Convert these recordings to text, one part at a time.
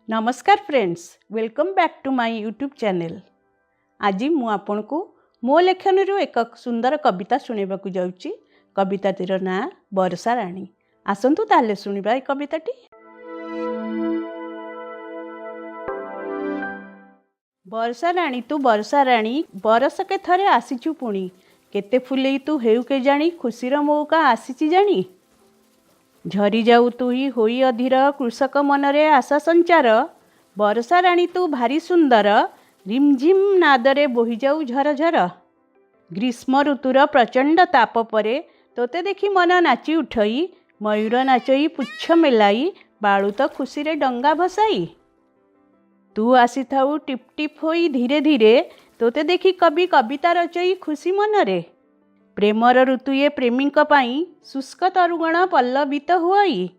नमस्कार friends, welcome back to my YouTube channel. आज मु आपन को मो लेखन एक सुंदर कविता सुनेबाकू जाउची। कविताटीर ना बरसा रानी। आसंतु ताले सुनिबा ए कविताटी। बरसा रानी तू बरसा रानी, बरसके थरे आसीचु पुणी। केते फुलेई तू हेउ के जानी, खुशीर मौका आसीची जानी। झरी जाऊ तुही होई अधीर, कृषक मनरे आशा संचार। बरसा रानी तू भारी सुंदर, रिमझिम नादरे बोही जाऊ झर झर। ग्रीष्म ऋतुर प्रचंड ताप परे तोते देखी मन नाची उठई। मयूर नाचई पुच्छ मेलाई, बाळुत खुशी रे डंगा भसाई। तू आसी थाऊ टिप टिप होई धीरे धीरे, तोते देखी कवि कविता रचई खुशी मनरे। प्रेमर ऋतुए प्रेमीक पाई, शुष्क तरुगण पल्लवित हुई।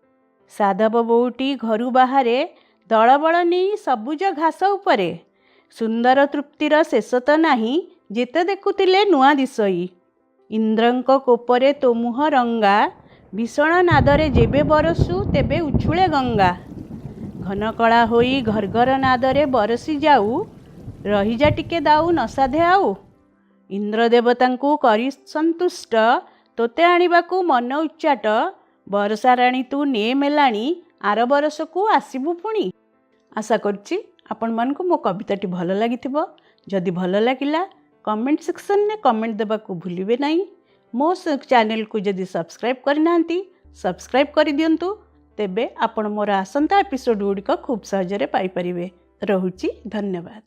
साधव बोउटी घरु बाहारे, दलबल नहीं सबुज घास उपरे। सुंदर तृप्तिर शेष तो नाही, जेते देखुतिले नुआ दिसई। इंद्रंक कोपरे तो मुह रंगा, भीषण नादरे जेबे बरसु तेबे उछुळे गंगा। घनकला होई घरघर नादरे बरसी जाऊ, रहीजा टिके दाऊ नसाधे आऊ। इंद्र देवतांकु करी संतुष्ट, तोते आनिबाकु मन उच्चाट। बरसा रानी तू ने मेलाणी, आर बरसकु आसिबु पुणी। आशा करछि आपण मानकु मो कविताटी भल लागिथिबो। जदि भल लागिला कमेंट सेक्शन में कमेंट देबाकु भूलिबे नाही। मो चैनल को जदि सब्सक्राइब करनांती सब्सक्राइब कर दियंतु, तेबे आपण मोर आसंता एपिसोड गुड़िक खूब सहजरे पाई परिबे। रहुछि, धन्यवाद।